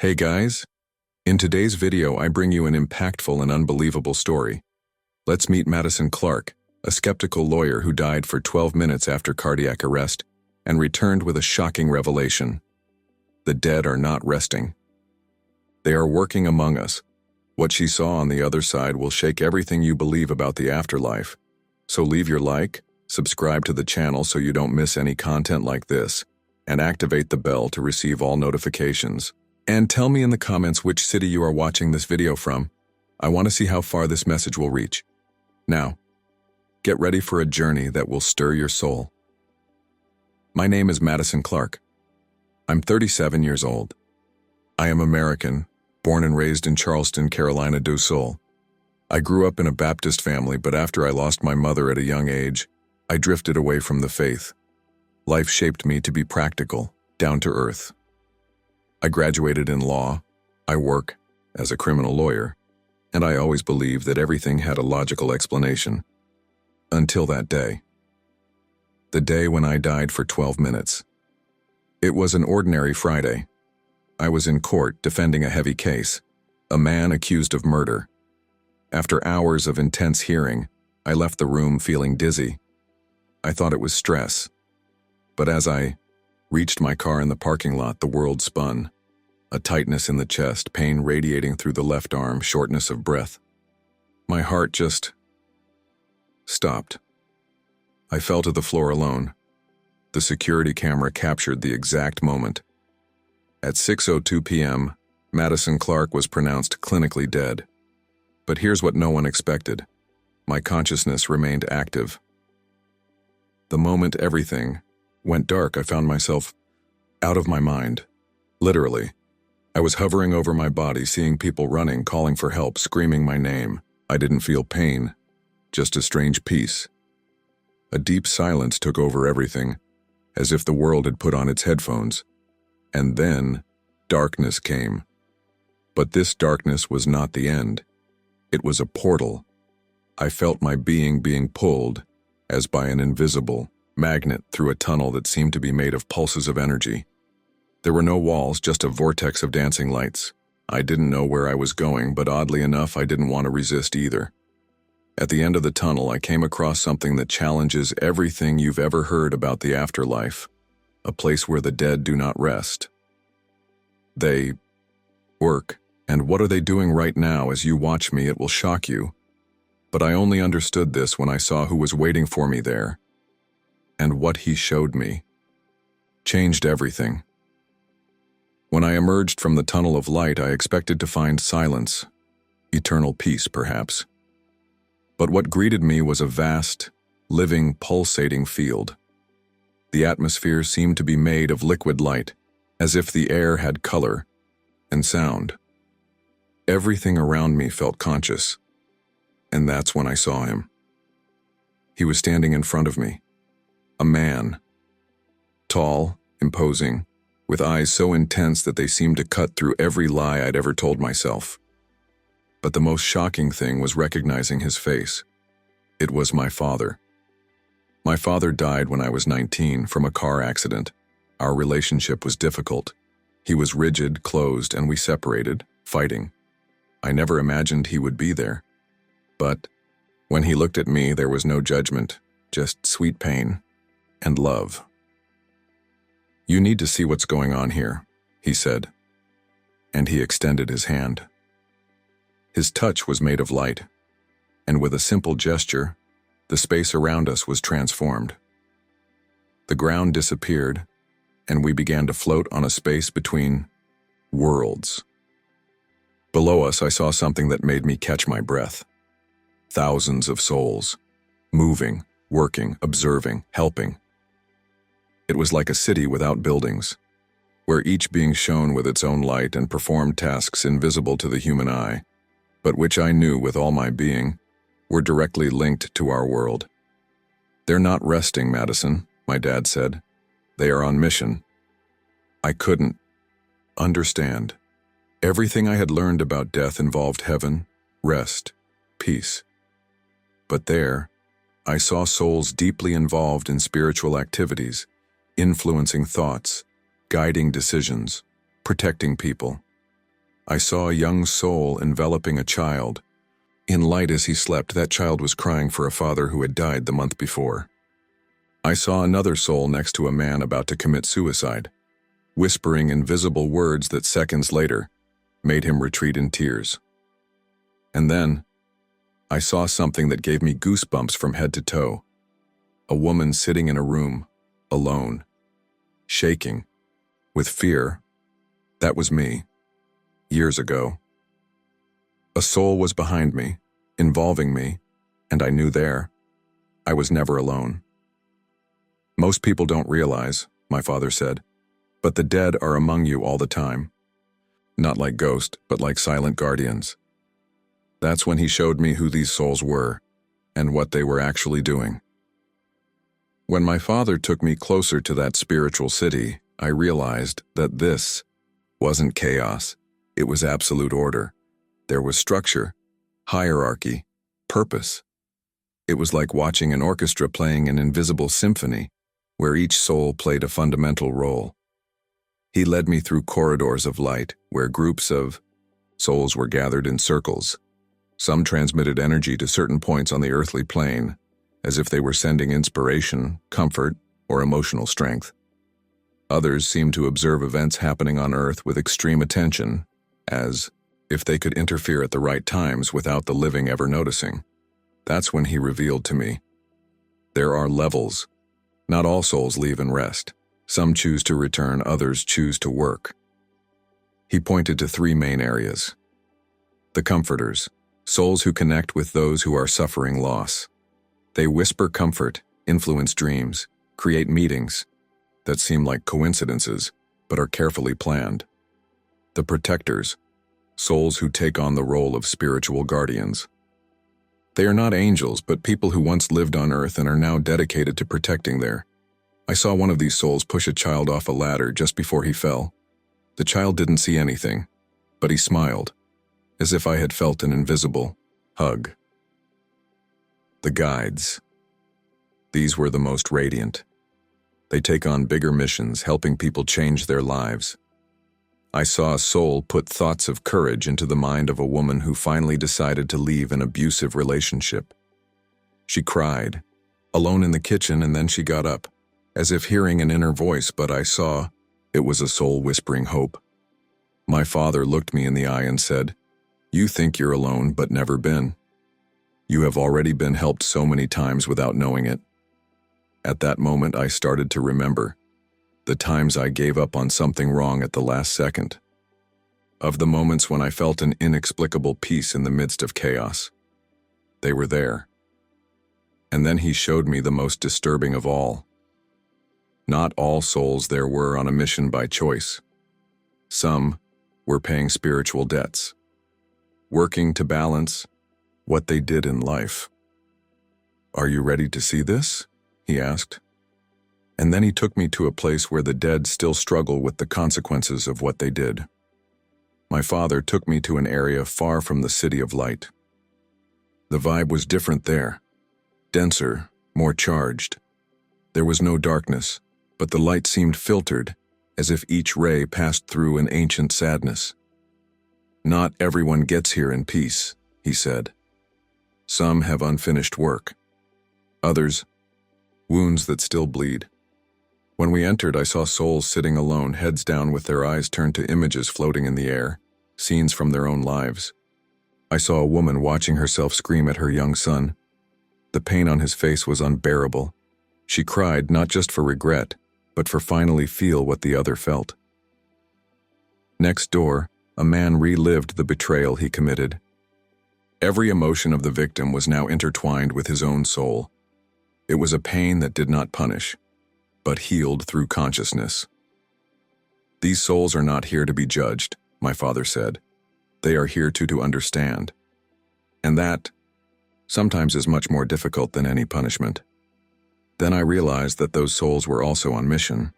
Hey guys, in today's video I bring you an impactful and unbelievable story. Let's meet Madison Clark, a skeptical lawyer who died for 12 minutes after cardiac arrest and returned with a shocking revelation. The dead are not resting. They are working among us. What she saw on the other side will shake everything you believe about the afterlife. So leave your like, subscribe to the channel so you don't miss any content like this, and activate the bell to receive all notifications. And tell me in the comments which city you are watching this video from. I want to see how far this message will reach. Now, get ready for a journey that will stir your soul. My name is Madison Clark. I'm 37 years old. I am American, born and raised in Charleston, Carolina do Sul. I grew up in a Baptist family, but after I lost my mother at a young age, I drifted away from the faith. Life shaped me to be practical, down to earth. I graduated in law, I work as a criminal lawyer, and I always believed that everything had a logical explanation. Until that day. The day when I died for 12 minutes. It was an ordinary Friday. I was in court defending a heavy case, a man accused of murder. After hours of intense hearing, I left the room feeling dizzy. I thought it was stress. But as I reached my car in the parking lot, the world spun. A tightness in the chest, pain radiating through the left arm, shortness of breath. My heart just stopped. I fell to the floor alone. The security camera captured the exact moment. At 6:02 p.m., Madison Clark was pronounced clinically dead. But here's what no one expected. My consciousness remained active. The moment everything went dark, I found myself out of my mind. Literally. I was hovering over my body, seeing people running, calling for help, screaming my name. I didn't feel pain, just a strange peace. A deep silence took over everything, as if the world had put on its headphones. And then, darkness came. But this darkness was not the end. It was a portal. I felt my being pulled, as by an invisible magnet, through a tunnel that seemed to be made of pulses of energy. There were no walls, just a vortex of dancing lights. I didn't know where I was going, but oddly enough, I didn't want to resist either. At the end of the tunnel, I came across something that challenges everything you've ever heard about the afterlife, a place where the dead do not rest. They work, and what are they doing right now? As you watch me, it will shock you. But I only understood this when I saw who was waiting for me there. And what he showed me changed everything. When I emerged from the tunnel of light, I expected to find silence, eternal peace perhaps. But what greeted me was a vast, living, pulsating field. The atmosphere seemed to be made of liquid light, as if the air had color and sound. Everything around me felt conscious, and that's when I saw him. He was standing in front of me. A man, tall, imposing, with eyes so intense that they seemed to cut through every lie I'd ever told myself. But the most shocking thing was recognizing his face. It was my father. My father died when I was 19 from a car accident. Our relationship was difficult. He was rigid, closed, and we separated, fighting. I never imagined he would be there. But when he looked at me, there was no judgment, just sweet pain and love. "You need to see what's going on here," he said, and he extended his hand. His touch was made of light, and with a simple gesture, the space around us was transformed. The ground disappeared, and we began to float on a space between worlds. Below us, I saw something that made me catch my breath. Thousands of souls, moving, working, observing, helping. It was like a city without buildings, where each being shone with its own light and performed tasks invisible to the human eye, but which I knew with all my being were directly linked to our world. "They're not resting, Madison," my dad said. "They are on mission." I couldn't understand. Everything I had learned about death involved heaven, rest, peace. But there, I saw souls deeply involved in spiritual activities, influencing thoughts, guiding decisions, protecting people. I saw a young soul enveloping a child. In light as he slept, that child was crying for a father who had died the month before. I saw another soul next to a man about to commit suicide, whispering invisible words that seconds later made him retreat in tears. And then, I saw something that gave me goosebumps from head to toe. A woman sitting in a room, alone, shaking, with fear. That was me, years ago. A soul was behind me, involving me, and I knew there, I was never alone. Most people don't realize, my father said, but the dead are among you all the time. Not like ghosts, but like silent guardians. That's when he showed me who these souls were, and what they were actually doing. When my father took me closer to that spiritual city, I realized that this wasn't chaos, it was absolute order. There was structure, hierarchy, purpose. It was like watching an orchestra playing an invisible symphony, where each soul played a fundamental role. He led me through corridors of light, where groups of souls were gathered in circles. Some transmitted energy to certain points on the earthly plane, as if they were sending inspiration, comfort, or emotional strength. Others seemed to observe events happening on Earth with extreme attention, as if they could interfere at the right times without the living ever noticing. That's when he revealed to me, there are levels. Not all souls leave and rest. Some choose to return, others choose to work. He pointed to 3 main areas. The comforters, souls who connect with those who are suffering loss. They whisper comfort, influence dreams, create meetings that seem like coincidences, but are carefully planned. The protectors, souls who take on the role of spiritual guardians. They are not angels, but people who once lived on Earth and are now dedicated to protecting there. I saw one of these souls push a child off a ladder just before he fell. The child didn't see anything, but he smiled, as if I had felt an invisible hug. The guides. These were the most radiant. They take on bigger missions, helping people change their lives. I saw a soul put thoughts of courage into the mind of a woman who finally decided to leave an abusive relationship. She cried, alone in the kitchen, and then she got up, as if hearing an inner voice, but I saw it was a soul whispering hope. My father looked me in the eye and said, "You think you're alone, but never been. You have already been helped so many times without knowing it." At that moment, I started to remember the times I gave up on something wrong at the last second. Of the moments when I felt an inexplicable peace in the midst of chaos. They were there. And then he showed me the most disturbing of all. Not all souls there were on a mission by choice. Some were paying spiritual debts, working to balance what they did in life. "Are you ready to see this?" he asked. And then he took me to a place where the dead still struggle with the consequences of what they did. My father took me to an area far from the city of light. The vibe was different there, denser, more charged. There was no darkness, but the light seemed filtered, as if each ray passed through an ancient sadness. "Not everyone gets here in peace," he said. "Some have unfinished work. Others, wounds that still bleed." When we entered, I saw souls sitting alone, heads down with their eyes turned to images floating in the air, scenes from their own lives. I saw a woman watching herself scream at her young son. The pain on his face was unbearable. She cried not just for regret, but for finally feel what the other felt. Next door, a man relived the betrayal he committed. Every emotion of the victim was now intertwined with his own soul. It was a pain that did not punish, but healed through consciousness. "These souls are not here to be judged," my father said. "They are here to understand. And that, sometimes, is much more difficult than any punishment." Then I realized that those souls were also on mission,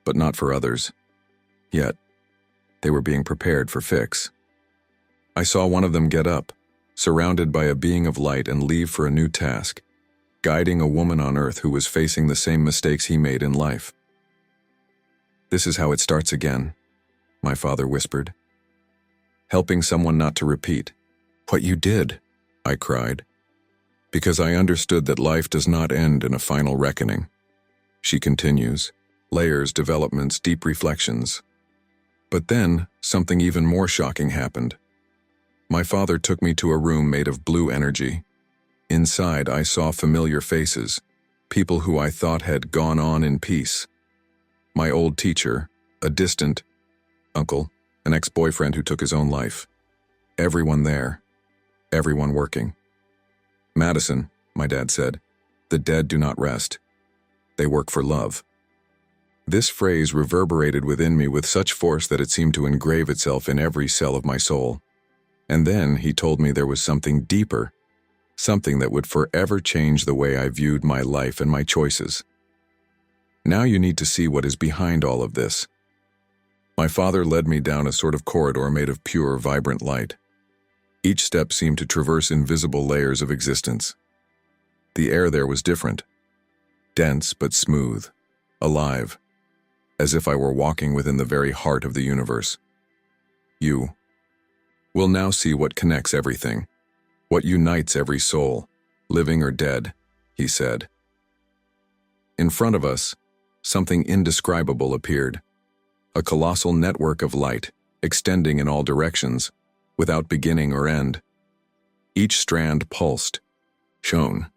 but not for others. Yet, they were being prepared for fix. I saw one of them get up, surrounded by a being of light, and leave for a new task, guiding a woman on Earth who was facing the same mistakes he made in life. "This is how it starts again," my father whispered. helping someone not to repeat. What you did, I cried, because I understood that life does not end in a final reckoning. She continues, layers, developments, deep reflections. But then, something even more shocking happened. My father took me to a room made of blue energy. Inside, I saw familiar faces, people who I thought had gone on in peace. My old teacher, a distant uncle, an ex-boyfriend who took his own life. Everyone there, everyone working. Madison, my dad said, the dead do not rest. They work for love. This phrase reverberated within me with such force that it seemed to engrave itself in every cell of my soul. And then he told me there was something deeper, something that would forever change the way I viewed my life and my choices. Now you need to see what is behind all of this. My father led me down a sort of corridor made of pure, vibrant light. Each step seemed to traverse invisible layers of existence. The air there was different, dense but smooth, alive, as if I were walking within the very heart of the universe. You will now see what connects everything, what unites every soul, living or dead, he said. In front of us, something indescribable appeared, a colossal network of light, extending in all directions, without beginning or end. Each strand pulsed, shone,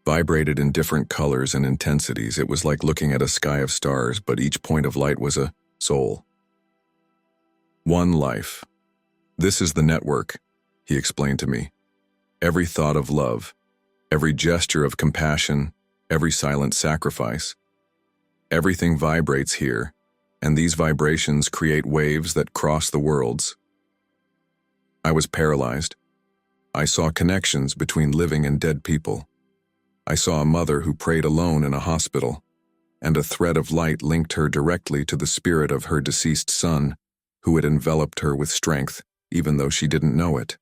vibrated in different colors and intensities. It was like looking at a sky of stars, but each point of light was a soul. One life. This is the network, he explained to me. Every thought of love, every gesture of compassion, every silent sacrifice. Everything vibrates here, and these vibrations create waves that cross the worlds. I was paralyzed. I saw connections between living and dead people. I saw a mother who prayed alone in a hospital, and a thread of light linked her directly to the spirit of her deceased son, who had enveloped her with strength, even though she didn't know it.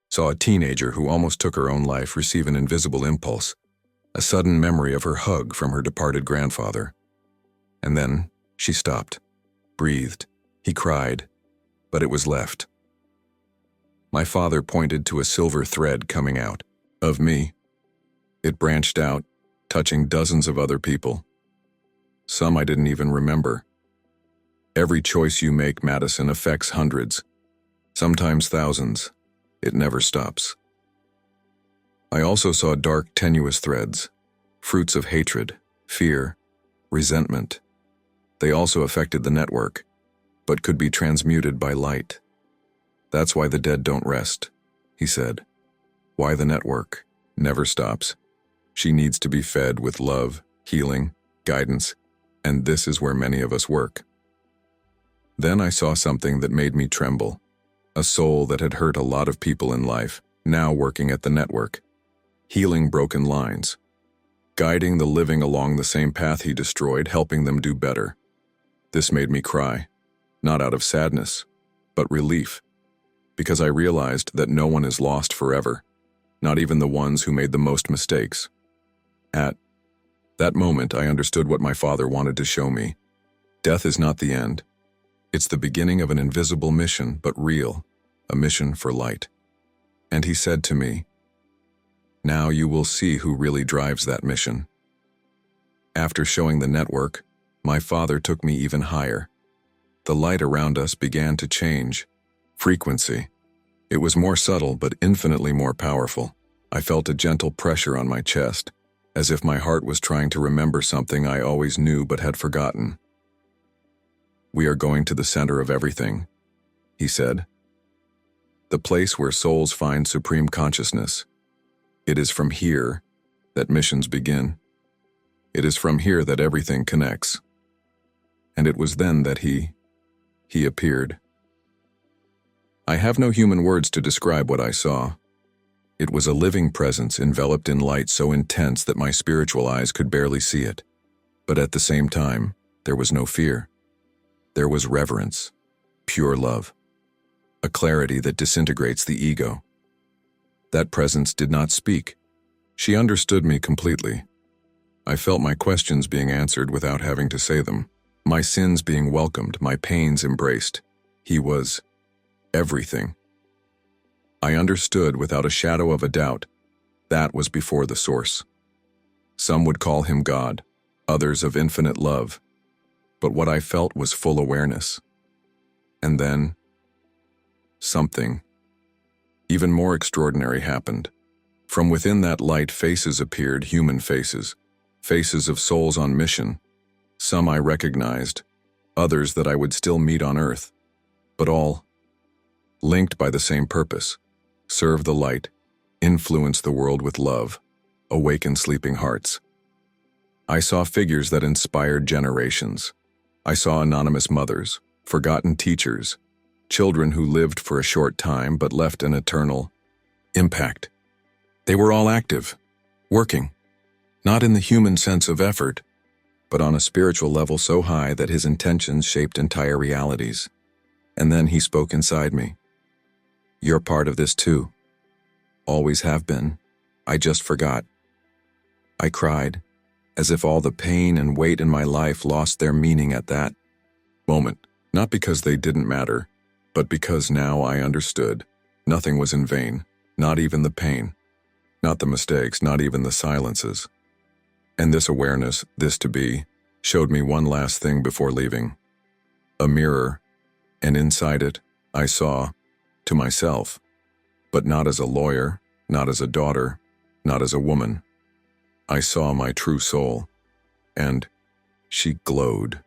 Saw a teenager who almost took her own life receive an invisible impulse, a sudden memory of her hug from her departed grandfather. And then she stopped, breathed. He cried, but it was left. My father pointed to a silver thread coming out of me. It branched out, touching dozens of other people. Some I didn't even remember. Every choice you make, Madison, affects hundreds, sometimes thousands. It never stops. I also saw dark, tenuous threads, fruits of hatred, fear, resentment. They also affected the network, but could be transmuted by light. That's why the dead don't rest, he said. Why the network never stops. She needs to be fed with love, healing, guidance, and this is where many of us work. Then I saw something that made me tremble. A soul that had hurt a lot of people in life, now working at the network, healing broken lines, guiding the living along the same path he destroyed, helping them do better. This made me cry, not out of sadness, but relief, because I realized that no one is lost forever, not even the ones who made the most mistakes. At that moment, I understood what my father wanted to show me. Death is not the end. It's the beginning of an invisible mission, but real, a mission for light. And he said to me, now you will see who really drives that mission. After showing the network, my father took me even higher. The light around us began to change. Frequency. It was more subtle, but infinitely more powerful. I felt a gentle pressure on my chest, as if my heart was trying to remember something I always knew but had forgotten. We are going to the center of everything, he said. The place where souls find supreme consciousness. It is from here that missions begin. It is from here that everything connects. And it was then that he appeared. I have no human words to describe what I saw. It was a living presence enveloped in light so intense that my spiritual eyes could barely see it. But at the same time, there was no fear. There was reverence, pure love, a clarity that disintegrates the ego. That presence did not speak. She understood me completely. I felt my questions being answered without having to say them, my sins being welcomed, my pains embraced. He was everything. I understood without a shadow of a doubt that was before the source. Some would call him God, others of infinite love, but what I felt was full awareness. And then, something even more extraordinary happened. From within that light, faces appeared, human faces, faces of souls on mission. Some I recognized, others that I would still meet on earth, but all linked by the same purpose: serve the light, influence the world with love, awaken sleeping hearts. I saw figures that inspired generations. I saw anonymous mothers, forgotten teachers, children who lived for a short time but left an eternal impact. They were all active, working, not in the human sense of effort, but on a spiritual level so high that his intentions shaped entire realities. And then he spoke inside me. You're part of this too. Always have been. I just forgot. I cried, as if all the pain and weight in my life lost their meaning at that moment, not because they didn't matter, but because now I understood. Nothing was in vain, not even the pain, not the mistakes, not even the silences. And this awareness, this to be, showed me one last thing before leaving. A mirror, and inside it, I saw, to myself, but not as a lawyer, not as a daughter, not as a woman. I saw my true soul, and she glowed.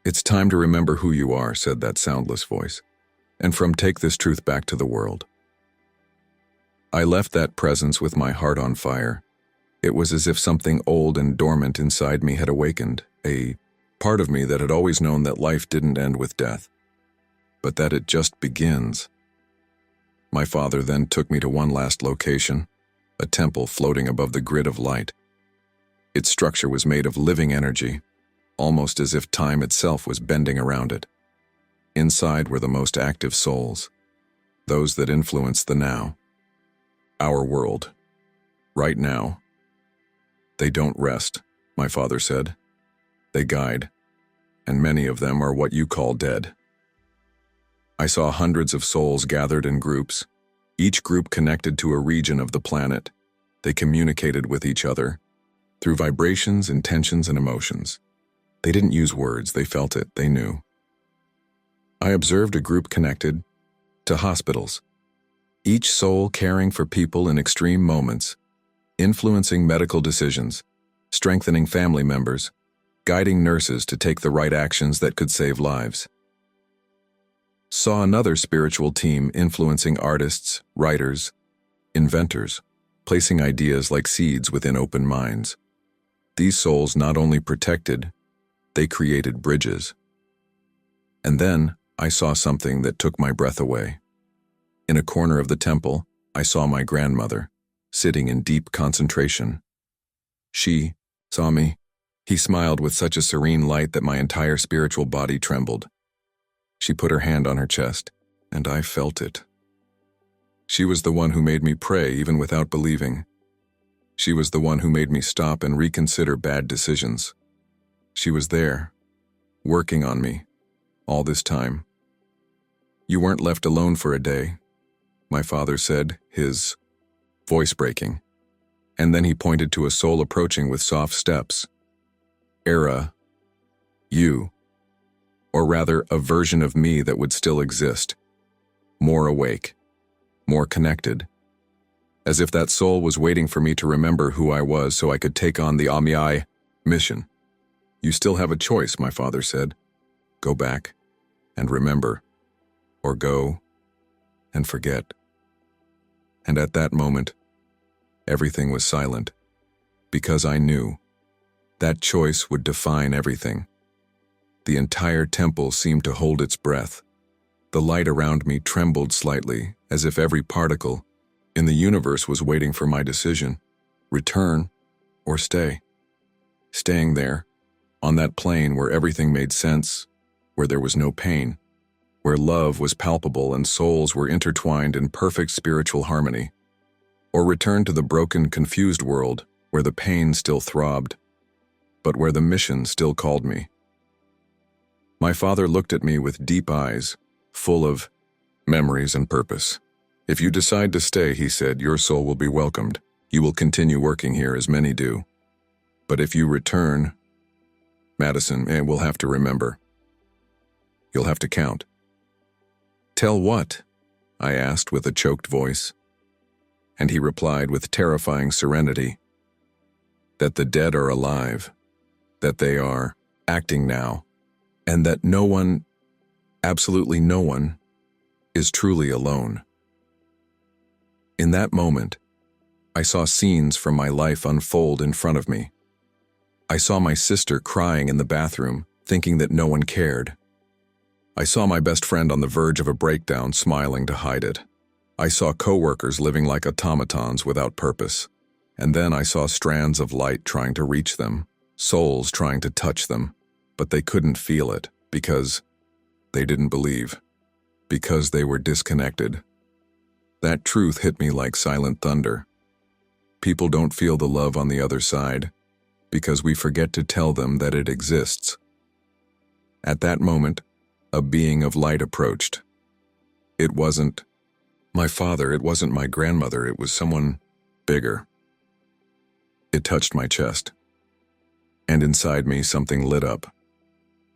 It's time to remember who you are, said that soundless voice, and from take this truth back to the world. I left that presence with my heart on fire. It was as if something old and dormant inside me had awakened, a part of me that had always known that life didn't end with death, but that it just begins. My father then took me to one last location, a temple floating above the grid of light. Its structure was made of living energy, almost as if time itself was bending around it. Inside were the most active souls, those that influence the now, our world, right now. They don't rest, my father said. They guide, and many of them are what you call dead. I saw hundreds of souls gathered in groups, each group connected to a region of the planet. They communicated with each other through vibrations, intentions, and emotions. They didn't use words, they felt it, they knew. I observed a group connected to hospitals, each soul caring for people in extreme moments, influencing medical decisions, strengthening family members, guiding nurses to take the right actions that could save lives. Saw another spiritual team influencing artists, writers, inventors, placing ideas like seeds within open minds. These souls not only protected, they created bridges. And then I saw something that took my breath away. In a corner of the temple, I saw my grandmother, sitting in deep concentration. She saw me. He smiled with such a serene light that my entire spiritual body trembled. She put her hand on her chest, and I felt it. She was the one who made me pray even without believing. She was the one who made me stop and reconsider bad decisions. She was there, working on me, all this time. You weren't left alone for a day, my father said, his voice breaking. And then he pointed to a soul approaching with soft steps. Era, you. Or rather, a version of me that would still exist, more awake, more connected, as if that soul was waiting for me to remember who I was so I could take on the Amyai mission. You still have a choice, my father said. Go back and remember, or go and forget. And at that moment, everything was silent, because I knew that choice would define everything. The entire temple seemed to hold its breath. The light around me trembled slightly, as if every particle in the universe was waiting for my decision: return or stay. Staying there, on that plane where everything made sense, where there was no pain, where love was palpable and souls were intertwined in perfect spiritual harmony. Or return to the broken, confused world where the pain still throbbed, but where the mission still called me. My father looked at me with deep eyes, full of memories, and purpose. If you decide to stay, he said, your soul will be welcomed. You will continue working here as many do. But if you return, Madison, we'll have to remember. You'll have to count. Tell what? I asked with a choked voice. And he replied with terrifying serenity, that the dead are alive, that they are acting now, and that no one, absolutely no one, is truly alone. In that moment, I saw scenes from my life unfold in front of me. I saw my sister crying in the bathroom, thinking that no one cared. I saw my best friend on the verge of a breakdown, smiling to hide it. I saw coworkers living like automatons without purpose. And then I saw strands of light trying to reach them, souls trying to touch them, but they couldn't feel it because they didn't believe, because they were disconnected. That truth hit me like silent thunder. People don't feel the love on the other side because we forget to tell them that it exists. At that moment, a being of light approached. It wasn't my father, it wasn't my grandmother, it was someone bigger. It touched my chest, and inside me something lit up.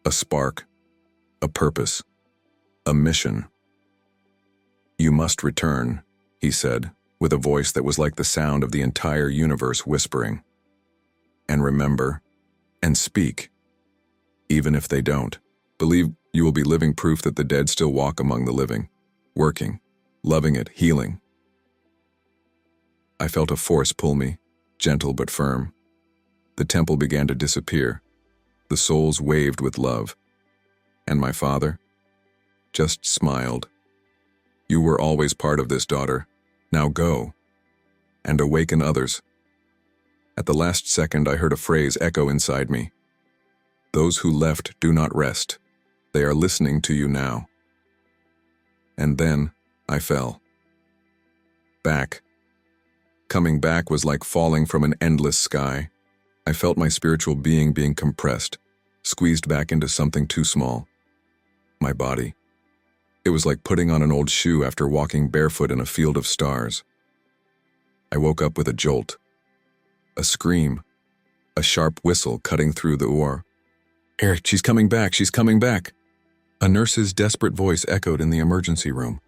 A spark, a purpose, a mission. You must return, he said, with a voice that was like the sound of the entire universe whispering. And remember, and speak, even if they don't. Believe you will be living proof that the dead still walk among the living, working, loving it, healing. I felt a force pull me, gentle but firm. The temple began to disappear. The souls waved with love. And my father just smiled. You were always part of this, daughter. Now go, and awaken others. At the last second, I heard a phrase echo inside me. Those who left do not rest. They are listening to you now. And then I fell. Back. Coming back was like falling from an endless sky. I felt my spiritual being compressed, squeezed back into something too small. My body. It was like putting on an old shoe after walking barefoot in a field of stars. I woke up with a jolt. A scream. A sharp whistle cutting through the air. Eric, she's coming back, she's coming back. A nurse's desperate voice echoed in the emergency room.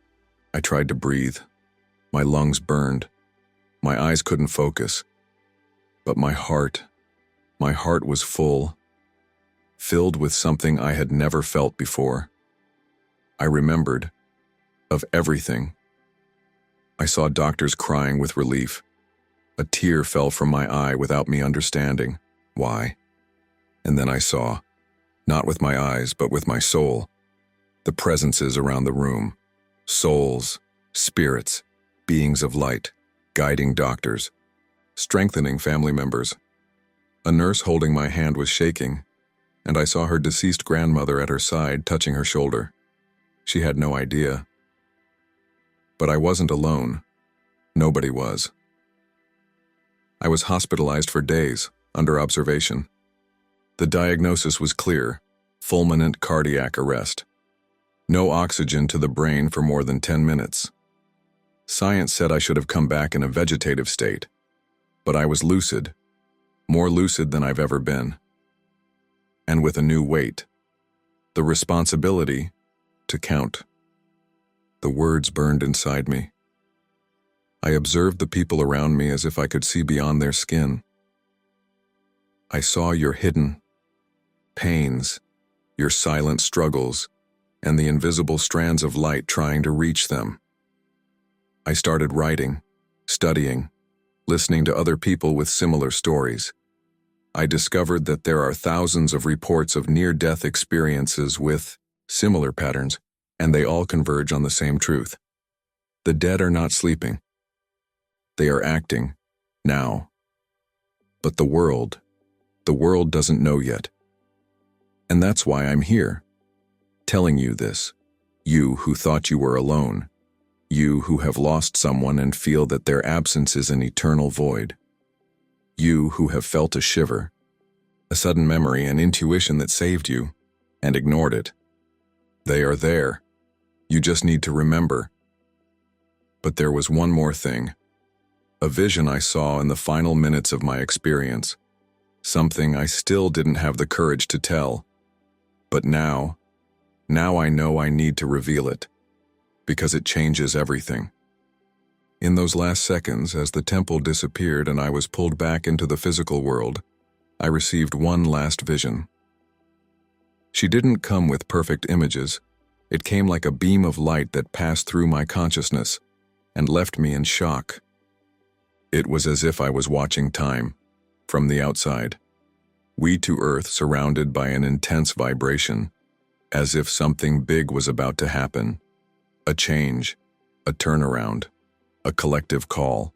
I tried to breathe. My lungs burned. My eyes couldn't focus. But my heart was full, filled with something I had never felt before. I remembered of everything. I saw doctors crying with relief. A tear fell from my eye without me understanding why. And then I saw, not with my eyes, but with my soul, the presences around the room, souls, spirits, beings of light, guiding doctors, strengthening family members. A nurse holding my hand was shaking, and I saw her deceased grandmother at her side touching her shoulder. She had no idea. But I wasn't alone. Nobody was. I was hospitalized for days, under observation. The diagnosis was clear: fulminant cardiac arrest. No oxygen to the brain for more than 10 minutes. Science said I should have come back in a vegetative state, but I was lucid, more lucid than I've ever been. And with a new weight, the responsibility to count. The words burned inside me. I observed the people around me as if I could see beyond their skin. I saw your hidden pains, your silent struggles, and the invisible strands of light trying to reach them. I started writing, studying, listening to other people with similar stories. I discovered that there are thousands of reports of near-death experiences with similar patterns, and they all converge on the same truth. The dead are not sleeping. They are acting, now. But the world doesn't know yet. And that's why I'm here, telling you this, you who thought you were alone, you who have lost someone and feel that their absence is an eternal void, you who have felt a shiver, a sudden memory, an intuition that saved you, and ignored it. They are there, You just need to remember. But there was one more thing. A vision I saw in the final minutes of my experience. Something I still didn't have the courage to tell. But now I know I need to reveal it, because it changes everything. In those last seconds, as the temple disappeared and I was pulled back into the physical world, I received one last vision. She didn't come with perfect images. It came like a beam of light that passed through my consciousness and left me in shock. It was as if I was watching time, from the outside. We to Earth surrounded by an intense vibration, as if something big was about to happen. A change, a turnaround, a collective call.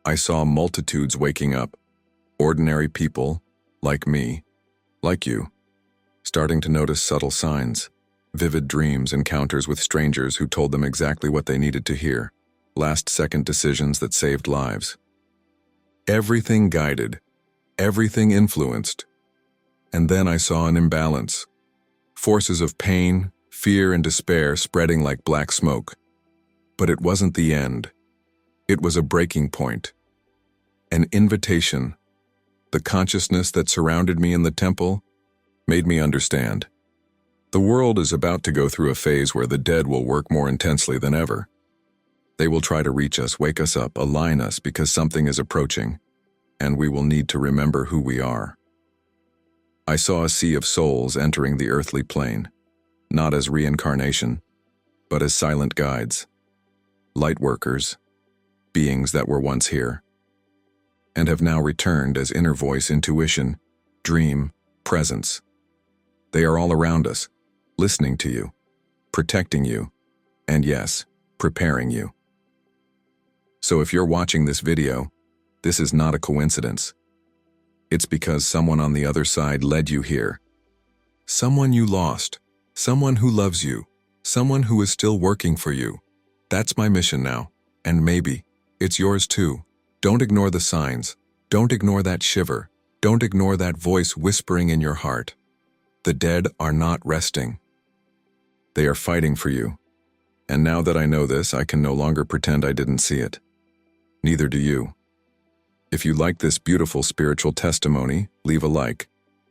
I saw multitudes waking up, ordinary people, like me, like you, starting to notice subtle signs, vivid dreams, encounters with strangers who told them exactly what they needed to hear, last-second decisions that saved lives. Everything guided, everything influenced. And then I saw an imbalance. Forces of pain, fear, and despair spreading like black smoke. But it wasn't the end. It was a breaking point. An invitation. The consciousness that surrounded me in the temple made me understand. The world is about to go through a phase where the dead will work more intensely than ever. They will try to reach us, wake us up, align us because something is approaching, and we will need to remember who we are. I saw a sea of souls entering the earthly plane, not as reincarnation, but as silent guides, light workers, beings that were once here, and have now returned as inner voice, intuition, dream, presence. They are all around us, listening to you, protecting you, and yes, preparing you. So if you're watching this video, this is not a coincidence. It's because someone on the other side led you here. Someone you lost, someone who loves you, someone who is still working for you. That's my mission now, and maybe it's yours too. Don't ignore the signs. Don't ignore that shiver. Don't ignore that voice whispering in your heart. The dead are not resting. They are fighting for you. And now that I know this, I can no longer pretend I didn't see it. Neither do you. If you like this beautiful spiritual testimony, leave a like,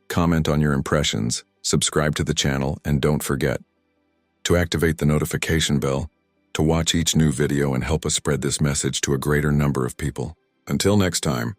comment on your impressions, subscribe to the channel, and don't forget to activate the notification bell to watch each new video and help us spread this message to a greater number of people. Until next time.